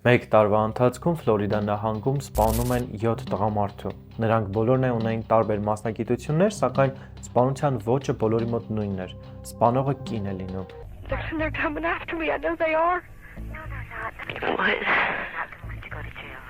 Մեկ տարվա ընթացքում Ֆլորիդա նահանգում սպանում են 7 տղամարդու։ Նրանք բոլորն ունեին տարբեր մասնագիտություններ, սակայն սպանության ոճը բոլորի մոտ նույնն էր։ Սպանողը կին է լինում։ They're coming after me. I know they are. No, they're not. What? They're not going to go to jail.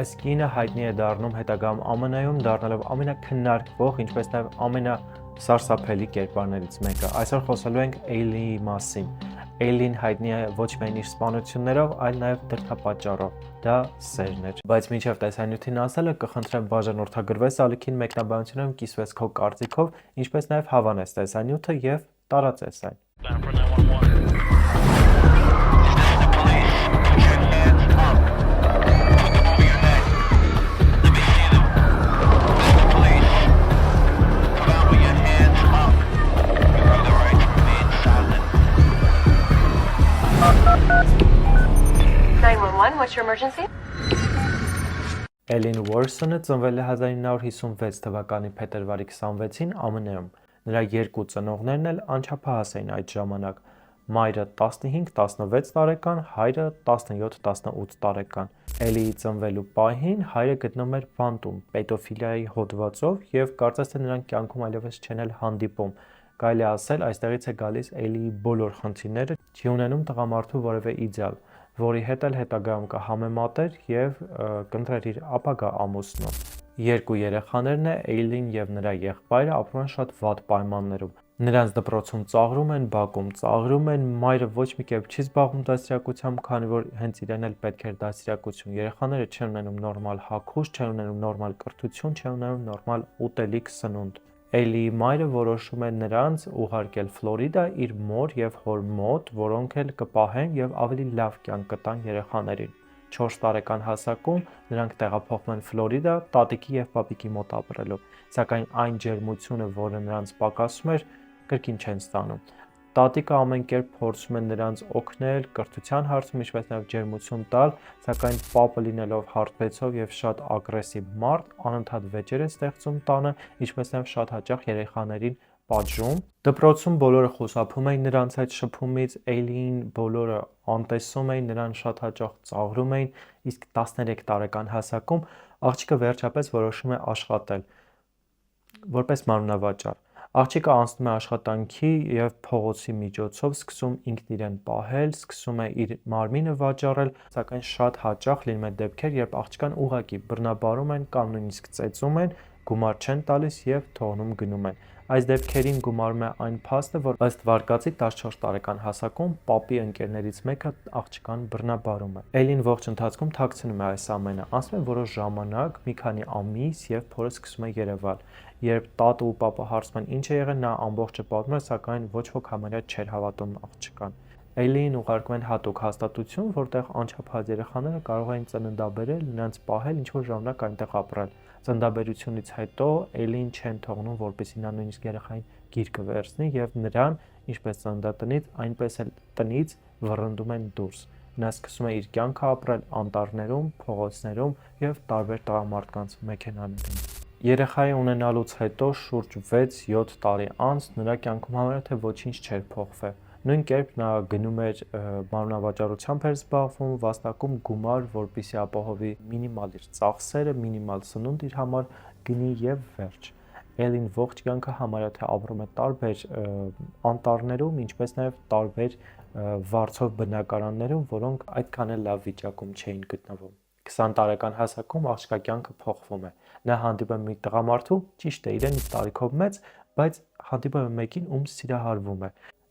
Այս կինը հայտնի է դառնում հետագայում ԱՄՆ-ում, դառնալով ամենաքննարկվող, ինչպես նաև ամենասարսափելի կերպարներից մեկը։ Այսօր խոսելու ենք Էյլիի մասին։ Էյլին հայտնի է ոչ միայն իր սպանություններով, այլ նաև դրդապատճառով։ Դա սերն էր։ Բայց մինչև տեսանյութին ասելը կխնդրեմ բաժանորդագրվես ալիքին մեկնաբանությունում կիսվես քո կարծիքով, ինչպես նաև հավանես տեսանյութը եւ տարածես այն։ What's your emergency? Էլին Ուորսոնը ծնվել է 1956 թվականի փետրվարի 26-ին ԱՄՆ-ում։ Նրա երկու ծնողներն էլ անչափահաս էին այդ ժամանակ։ Մայրը 15-16 տարեկան, հայրը 17-18 տարեկան։ Էլիի ծնվելու պահին հայրը գտնում էր բանտում պետոֆիլիայի հոդվածով եւ կարծես թե նրանք կյանքում այլևս չեն էլ հանդիպում։ Կարելի է ասել, այստեղից է գալիս Էլիի բոլոր խնդիրները, չի ունենում տղամարդու որևէ իդեալ, որի հետ էլ հետագայում կհամեմատեր եւ կընտրեր իր ապագա ամուսնու։ Երկու երեխաներն է Էյլին եւ նրա եղբայրը ապրում են շատ վատ պայմաններում։ Նրանց դպրոցում ծաղրում են, բակում ծաղրում են, մայրը ոչ մի կերպ չի զբաղվում դաստիարակությամբ, քանի որ հենց իրեն էլ պետք էր դաստիարակություն։ Երեխաները չեն ունենում նորմալ հագուստ, չեն ունենում նորմալ կրթություն, չեն ունենում նորմալ ուտելիք սնունդ։ Էլիի մայրը որոշում է նրանց ուղարկել Ֆլորիդա իր մոր եւ հոր մոտ, որոնք էլ կպահեն եւ ավելի լավ կյանք կտան երեխաներին։ 4 տարեկան հասակում նրանք տեղափոխվում են Ֆլորիդա տատիկի եւ պապիկի մոտ ապրելու, սակայն այն ջերմությունը, որը նրանց պակասում էր, կրկին չեն ստանում։ Տատիկը ամեն կերպ փորձում է նրանց օգնել կրթության հարցում, ինչպես նաև ջերմություն տալ, սակայն պապը լինելով հարբեցով եւ շատ ագրեսիվ մարդ, անընդհատ վեճեր է ստեղծում տանը, ինչպես նաև շատ հաճախ երեխաներին պատժում։ Դպրոցում բոլորը խուսափում էին նրանց այդ շփումից, Էյլին բոլորը անտեսում էին, նրան շատ հաճախ ծաղրում էին, իսկ 13 տարեկան հասակում աղջիկը վերջապես որոշում է աշխատել որպես մանրավաճառ։ Աղջիկը անցնում է աշխատանքի եւ փողոցի միջոցով սկսում ինքն իրեն պահել, սկսում է իր մարմինը վաճառել, սակայն շատ հաճախ լինում է դեպքեր, երբ աղջկան ուղակի բռնաբարում են կամ նույնիսկ ծեծում են, գումար չեն տալիս եւ թողնում գնում են։ Այս դեպքերին գումարում է այն փաստը, որ ըստ վարկածի 14 տարեկան հասակում պապի ընկերներից մեկը աղջկան բռնաբարում է։ Էլին ողջ ընթացքում թաքցնում է այս ամենը, անցնում է որոշ ժամանակ, մի քանի ամիս եւ փորը սկսում է երևալ։ Երբ տատը ու պապը հարցնում են ինչ է եղել, նա ամբողջը պատմում է, սակայն ոչ ոք համարյա չէր հավատում աղջկան։ Էլիին ուղարկում են հատուկ հաստատություն, որտեղ անչափահաս երեխաները կարող էին ծննդաբերել, նրանց պահել, ինչ-որ ժամանակ այնտեղ ապրել։ Ծննդաբերությունից հետո Էլին չեն թողնում, որպեսզի նա նույնիսկ երեխային գիրկը վերցնի եւ նրան, ինչպես ծննդատնից, այնպես էլ տնից վռնդում են դուրս։ Նա սկսում է իր կյանքը ապրել անտառներում, փողոցներում եւ տարբեր տղամարդկանց մեքենաներում։ Երեխայի ունենալուց հետո շուրջ 6-7 տարի անց նրա կյանքում համարյա թե ոչինչ չէր փոխվել։ Նույն կերպ նա գնում էր մանրավաճառությամբ էր զբաղվում, վաստակում գումար, որպեսզի ապահովի մինիմալ իր ծախսերը, մինիմալ սնունդ իր համար գնի եւ վերջ։ Էլին ողջ կյանքը համարյա թե ապրում է տարբեր անտառներում, ինչպես նաեւ տարբեր վարձով բնակարաններում, որոնք այդքան էլ լավ վիճակում չէին գտնվում։ 20 տարեկան հասակում աղջկա կյանքը փոխվում է։ Նա հանդիպում է մի տղամարդու, ճիշտ է, իրենից տարիքով մեծ, բայց հանդիպում է մեկին, ում սիրահարվում է։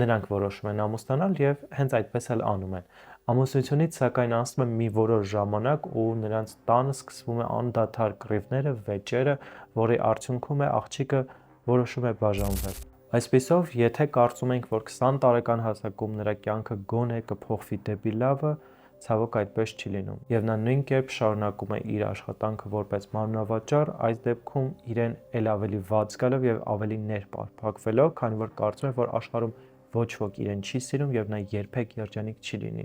Նրանք որոշում են ամուսնանալ եւ հենց այդպես էլ անում են։ Ամուսնությունից սակայն անցնում է մի որոշ ժամանակ ու նրանց տանը սկսվում է անդադար կռիվները, վեճերը, որի արդյունքում է աղջիկը որոշում է բաժանվել։ Այսպիսով, եթե կարծում ենք, որ 20 տարեկան հասակում նրա կյանքը գոնե կփոխվի դեպի լավը, ցավոք այդպես չի լինում։ Եվ նա նույն կերպ շարունակում է իր աշխատանքը որպես մանրավաճառ, այս դեպքում իրեն ել ավելի վատ զգալով եւ ավելի ներպարփակվելով, քանի որ կարծում է, որ աշխարհում ոչ ոք իրեն չի սիրում եւ նա երբեք երջանիկ չի լինի։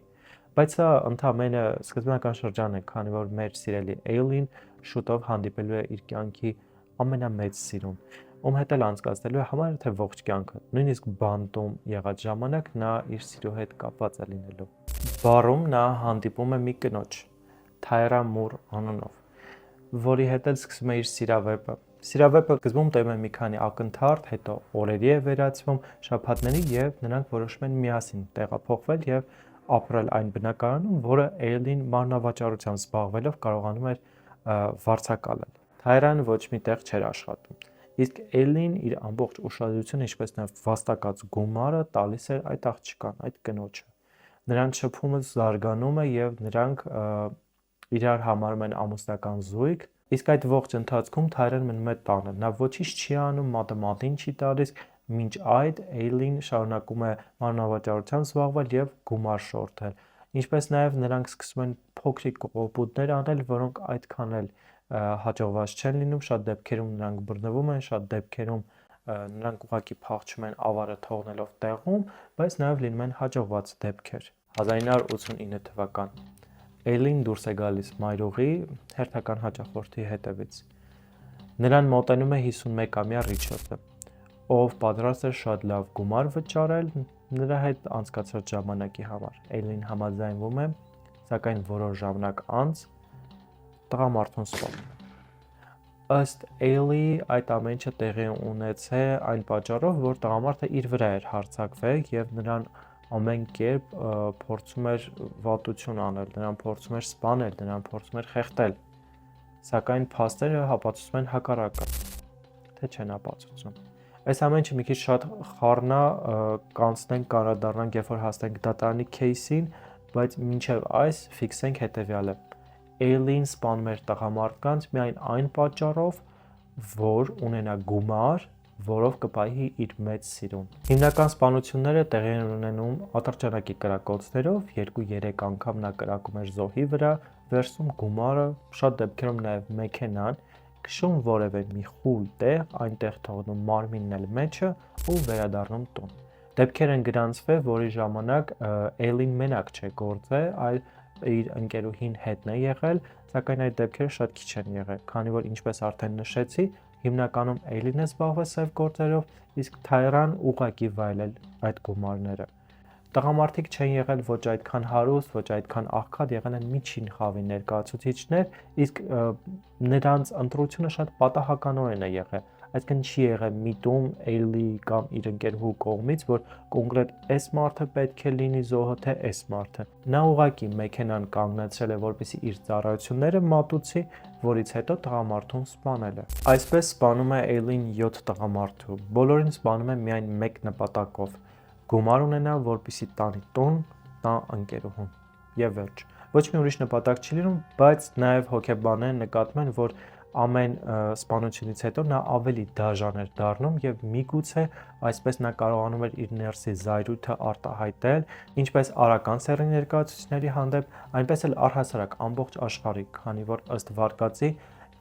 Բայց սա ընդամենը սկզբնական շրջան է, քանի որ մեր սիրելի Էյլին շուտով հանդիպելու է իր կյանքի ամենամեծ սիրուն, ում հետ էլ անցկացնելու է համարյա թե ողջ կյանքը, նույնիսկ բանտում եղած ժամանակ նա իր սիրո հետ կապված է լինելու։ Բարում նա հանդիպում է մի կնոջ, Թայրա Մուր անունով, որի հետ էլ սկսում է իր սիրավեպը։ Սիրավեպը սկզբում տևում է մի քանի ակնթարթ, հետո օրերի է վերածվում շաբաթների եւ նրանք որոշում են միասին տեղափոխվել եւ ապրել այն բնակարանում, որը Էյլին մարմնավաճառությամբ զբաղվելով կարողանում էր վարձակալել։ Թայրան ոչ մի տեղ չէր աշխատում։ Իսկ Էյլին իր ամբողջ ուշադրությունը, ինչպես նաև վաստակած գումարը տալիս էր այդ աղջկան, այդ կնոջը։ Նրանց շփումը զարգանում է եւ նրանք իրար համարում են ամուսնական զույգ, իսկ այդ ողջ ընթացքում Թայրան մնում է տանը։ Նա ոչինչ չի անում, մատին չի տալիս, մինչ այդ Էյլին շարունակում է մարմնավաճառությամբ զբաղվել եւ գումար շորթել։ Ինչպես նաև նրանք սկսում են փոքրիկ կողոպուտներ անել, որոնք այդքան էլ հաջողված չեն լինում, շատ դեպքերում նրանք բռնվում են, շատ դեպքերում նրանք ուղղակի փախչում են ավարը թողնելով տեղում, բայց նաև լինում են հաջողված դեպքեր։ 1989 թվական Էյլին դուրս է գալիս մայրուղի հերթական հաճախորդի հետևից։ Նրան մոտենում է 51-ամյա Ռիչարդը, ով պատրաստ էր շատ լավ գումար վճարել նրա հետ անցկացրած ժամանակի համար։ Էյլին համաձայնվում է, սակայն որոշ ժամանակ անց տղամարդուն սպանում է։ Ըստ Էյլի այդ ամեն ինչը տեղի ունեցել այն պատճառով, որ տղամարդը իր վրա էր հարձակվել եւ նրան ամեն կերպ փորձում էր վատություն անել, նրան փորձում էր սպանել, նրան փորձում էր խեղդել։ Սակայն փաստերը ապացուցում են հակառակը, թե չեն ապացուցում։ Այս ամեն ինչը մի քիչ շատ խառնա, կանցնենք, կանրադառնանք, երբ որ հասնենք դատարանի кейսին, բայց մինչև այս ֆիքսենք հետեւյալը։ Էյլին սպանում էր տղամարդկանց միայն այն պատճառով, որ ունենա գումար, որով կպահի իր մեծ սիրուն։ Հիմնական սպանությունները տեղի են ունենում ատրճանակի կրակոցներով, 2-3 անգամ նա կրակում էր զոհի վրա, վերցնում գումարը, շատ դեպքերում նաև մեքենան, քշում որևէ մի խուլ տեղ, այնտեղ թողնում մարմինն էլ մեջը ու վերադառնում տուն։ Դեպքեր են գրանցվել, որի ժամանակ Էյլին մենակ չէ գործել, այլ իր ընկերուհին հետն է եղել, սակայն այդ դեպքերը շատ քիչ են եղել, քանի որ ինչպես արդեն նշեցի, հիմնականում Էյլին է զբաղվել սև գործերով, իսկ Թայրան ուղղակի վայելել այդ գումարները։ Տղամարդիկ չեն եղել ոչ այդքան հարուստ, ոչ այդքան աղքատ, եղել են միջին խավի ներկայացուցիչներ, իսկ նրանց ընտրությունը շատ պատահականորեն է եղել։ Այսինքն չի եղել միտում Էյլի կամ իր ընկերուհու կողմից, որ կոնկրետ այս մարդը պետք է լինի զոհը, թե այս մարդը։ Նա ուղղակի մեքենան կանգնեցրել է, որպեսզի իր ծառայությունները մատուցի, որից հետո տղամարդուն սպանել է։ Այսպես սպանում է Էյլին 7 տղամարդու։ Բոլորին սպանում է միայն մեկ նպատակով՝ գումար ունենա, որպեսզի տանի տուն, տա ընկերուհուն։ Եվ վերջ։ Ոչ մի ուրիշ նպատակ չի լինում, բայց նաև հոգեբանները նկատում են, որ ամեն սպանությունից հետո նա ավելի դաժան էր դառնում եւ միգուցե այսպես նա կարողանում էր իր ներսի զայրույթը արտահայտել ինչպես արական սեռի ներկայացուցիչների հանդեպ, այնպես էլ առհասարակ ամբողջ աշխարհի, քանի որ ըստ վարկածի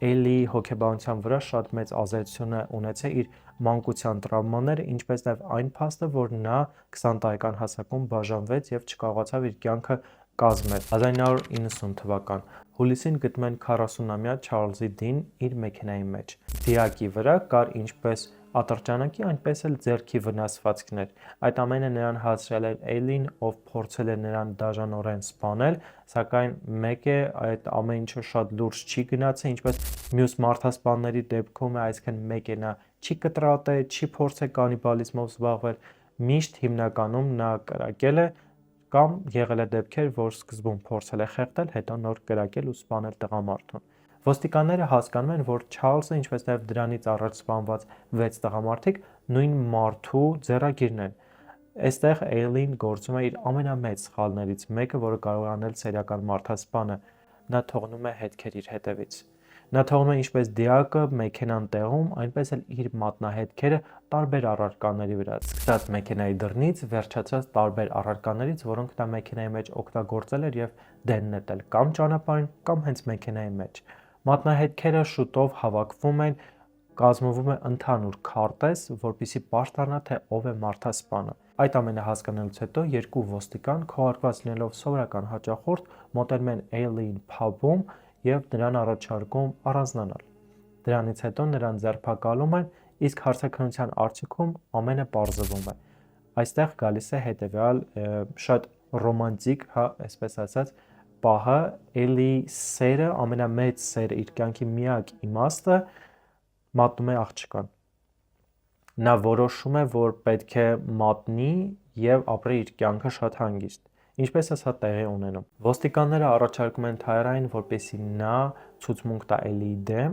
Էյլի հոգեբանության վրա շատ մեծ ազդեցություն է ունեցել իր մանկության տրավմաները, ինչպես նաև այն փաստը, որ նա 20 տարեկան հասակում բաժանվեց եւ չկարողացավ իր կյանքը կազմել։ 1990 թվական հուլիսին գտնում են 40-ամյա Չարլզի Դին իր մեքենայի մեջ։ Դիակի վրա կար ինչպես ատրճանակի, այնպես էլ ձեռքի վնասվածքներ։ Այդ ամենը նրան հասցրել էր Էյլին, ով փորձել է նրան դաժանորեն սպանել, սակայն մեկ է այդ ամեն ինչը շատ լուրջ չի գնացել, ինչպես մյուս մարդասպանների դեպքում է, այսինքն մեկ է նա չի կտրատել, չի փորձել կանիբալիզմով զբաղվել, միշտ հիմնականում նա կրակել է կամ եղել է դեպքեր, որ սկզբում փորձել է խեղդել, հետո նոր կրակել ու սպանել տղամարդուն։ Ոստիկանները հասկանում են, որ Չարլզը, ինչպես նաև դրանից առաջ սպանված 6 տղամարդիկ նույն մարդու ձեռագիրն են։ Այստեղ Էյլին գործում է իր ամենամեծ սխալներից մեկը, որը կարող է անել սերիական մարդասպանը։ Նա թողնում է հետքեր իր հետևից։ Նա թողնում է ինչպես դիակը մեքենան տեղում, այնպես էլ իր մատնահետքերը տարբեր առարկաների վրա, սկսած մեքենայի դռնից, վերջացած տարբեր առարկաներից, որոնք նա մեքենայի մեջ օգտագործել էր եւ դեն նետել կամ ճանապարհին, կամ հենց մեքենայի մեջ։ Մատնահետքերը շուտով հավաքվում են, կազմվում է ընդհանուր քարտեզ, որպեսզի պարզ դառնա, թե ով է մարդասպանը։ Այդ ամենը հասկանալուց հետո երկու ոստիկան, քողարկված լինելով սովորական հաճախորդ, մոտենում են Էյլին փաբում եւ նրան առաջարկում առանձնանալ։ Դրանից հետո նրան ձերբակալում են, իսկ հարցաքննության արդյունքում ամենը պարզվում է։ Այստեղ գալիս է հետեւյալ շատ ռոմանտիկ, հա, այսպես ասած, պահը, էլի սերը, ամենամեծ սերը, իր կյանքի միակ իմաստը մատնում է աղջկան։ Նա որոշում է, որ պետք է մատնի եւ ապրի իր կյանքը շատ հանգիստ։ Ինչպես է սա տեղի ունենում։ Ոստիկանները առաջարկում են Թայրային, որպեսզի նա ցուցմունք տա Էլիի դեմ,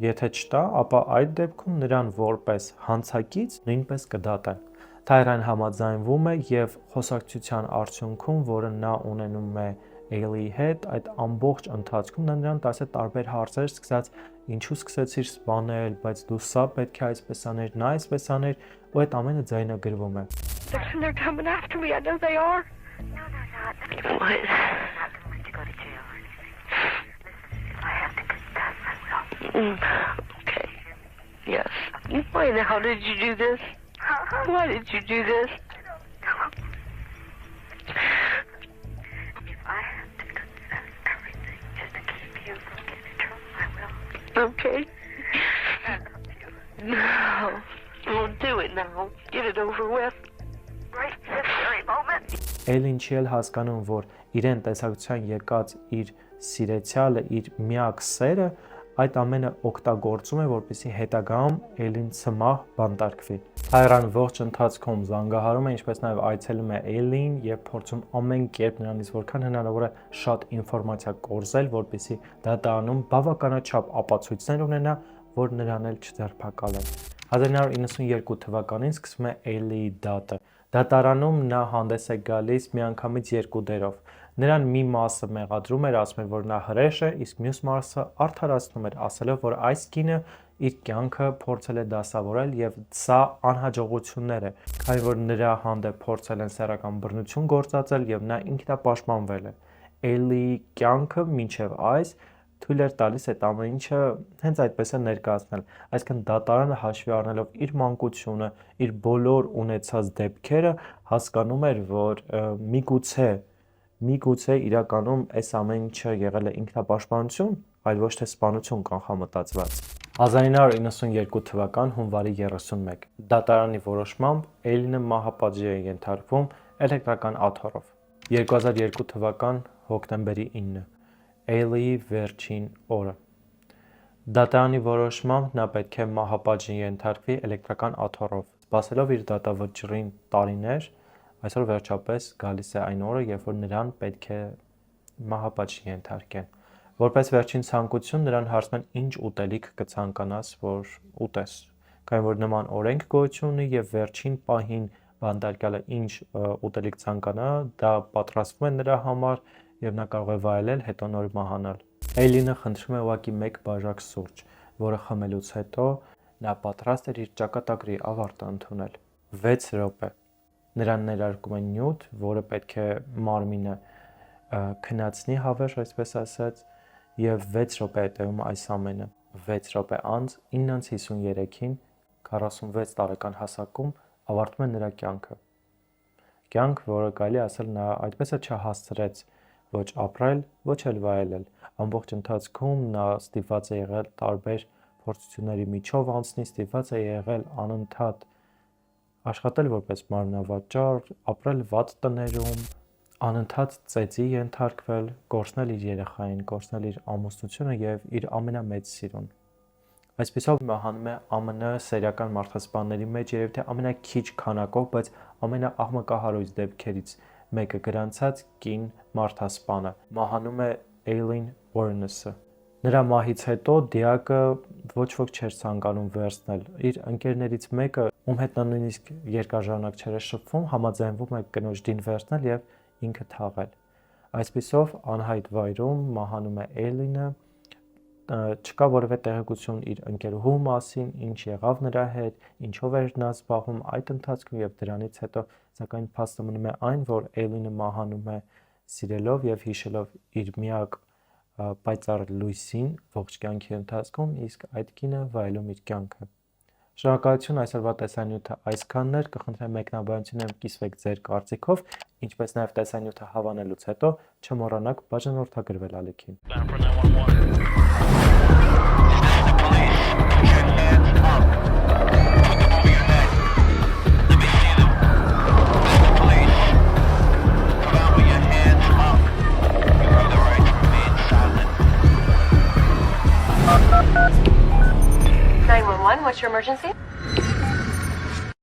եթե չտա, ապա այդ դեպքում նրան որպես հանցակից նույնպես կդատեն։ Թայրան համաձայնվում է եւ խոսակցության արդյունքում, որը նա ունենում է Էլիի հետ, այդ ամբողջ ընթացքում նա նրան տալիս է տարբեր հարցեր, սկսած ինչու սկսեցիր սպանել, բայց դու սա պետք է այսպես աներ, նա այսպես աներ, ու այդ ամենը ձայնագրվում է։ They're coming after me. I know they are. No, they're not. You know what? I'm not going to let you go to jail or anything. Listen, if I have to confess, I will. Okay. Yes. Why the hell did you do this? Why did you do this? If I have to confess everything just to keep you from getting in trouble, I will. Okay. I love you. No. We'll do it now. Get it over with. Right this very moment. Էլին չի էլ հասկանում, որ իրեն տեսակցության եկած իր սիրեցյալը, իր միակ սերը, այդ ամենը օգտագործում է, որպեսզի հետագայում Էլին ցմահ բանտարկվի։ Թայրան ողջ ընթացքում զանգահարում է, ինչպես նաև այցելում է Էլին եւ փորձում ամեն կերպ նրանից որքան հնարավոր է շատ ինֆորմացիա կորզել, որպեսզի դատարանում բավականաչափ ապացույցներ ունենա, որ նրան էլ չձերբակալեն։ 1992 թվականին սկսվում է Էլիի դատը։ Դատարանում նա հանդես է գալիս միանգամից երկու դերով։ Նրան մի մասը մեղադրում էր, ասում էր, որ նա հրեշ է, իսկ մյուս մասը արդարացնում էր, ասելով, որ այս կինը իր կյանքը փորձել է դասավորել եւ սա անհաջողություններ է, քանի որ նրա հանդեպ փորձել են սեռական բռնություն գործածել եւ նա ինքնապաշտպանվել է։ Էլիի կյանքը մինչեւ այս թույլ էր տալիս այդ ամեն ինչը հենց այդպես է ներկայացնել, այսինքն դատարանը հաշվի առնելով իր մանկությունը, իր բոլոր ունեցած դեպքերը, հասկանում էր, որ միգուցե իրականում այս ամեն ինչը եղել է ինքնապաշտպանություն, այլ ոչ թե սպանություն կանխամտածված։ 1992 թվական հունվարի 31 դատարանի որոշմամբ Էլինը մահապատժի է ենթարկվում էլեկտրական աթոռով։ 2002 թվական հոկտեմբերի 9 Էլիի վերջին օրը։ Դատարանի որոշմամբ նա պետք է մահապատժի ենթարկվի էլեկտրական աթոռով։ Սպասելով իր դատավճռին տարիներ, այսօր վերջապես գալիս է այն օրը, երբ որ նրան պետք է մահապատժի ենթարկեն։ Որպես վերջին ցանկություն նրան հարցնում են ինչ ուտելիք կցանկանաս, որ ուտես։ Քանի որ նման օրենք գոյություն ունի եւ վերջին պահին բանտարկյալը ինչ ուտելիք ցանկանա, դա պատրաստվում է նրա համար եւ նա կարող է վայելել, հետո նոր մահանալ։ Էլինը խնդրում է ուղղակի մեկ բաժակ սուրճ, որը խմելուց հետո նա պատրաստ էր իր ճակատագրի ավարտը ընդունել։ 6 րոպե։ Նրան ներարկում են նյութ, որը պետք է մարմինը քնացնի հավերժ, այսպես ասած, եւ 6 րոպե է տևում այս ամենը։ 6 րոպե անց 9:53-ին 46 տարեկան հասակում ավարտվում է նրա կյանքը։ Կյանք, որը կարելի ասել նա այդպես է չհասցրեց ոչ ապրել, ոչ էլ վայելել։ Ամբողջ ընթացքում նա ստիպված է եղել տարբեր փորձությունների միջով անցնի, ստիպված է եղել անընդհատ աշխատել որպես մարմնավաճառ, ապրել վատ տներում, անընդհատ ծեծի ենթարկվել, կորցնել իր երեխային, կորցնել իր ամուսնությունը եւ իր ամենամեծ սիրուն։ Այսպիսով մահանում է ԱՄՆ սերիական մարդասպանների մեջ երևի թե ամենաքիչ քանակով, բայց ամենաաղմկահարույց դեպքերից մեկը գրանցած կին մարդասպանը։ Մահանում է Էյլին Ուորնեսը։ Նրա մահից հետո դիակը ոչ ոք չէր ցանկանում վերցնել։ Իր ընկերներից մեկը, ում հետ նա նույնիսկ երկար ժամանակ չէր շփվում, համաձայնվում է կնոջ դին վերցնել եւ ինքը թաղել։ Այսպիսով անհայտ վայրում մահանում է Էյլինը, չկա որևէ տեղեկություն իր ընկերուհու մասին, ինչ եղավ նրա հետ, ինչով էր նա զբաղվում այդ ընթացքում եւ դրանից հետո սակայն փաստը մնում է այն, որ Էյլինը մահանում է սիրելով եւ հիշելով իր միակ պայծառ լույսին ողջ կյանքի ընթացքում, իսկ այդ կինը վայելում իր կյանքը։ Շնորհակալություն այսօրվա տեսանյութը այսքանն էր, կխնդրեմ մեկնաբանությունները կիսվեք ձեր կարծիքով, ինչպես նաև տեսանյութը հավանելուց հետո չմոռանաք բաժանորդագրվել ալիքին։ 911, what's your emergency?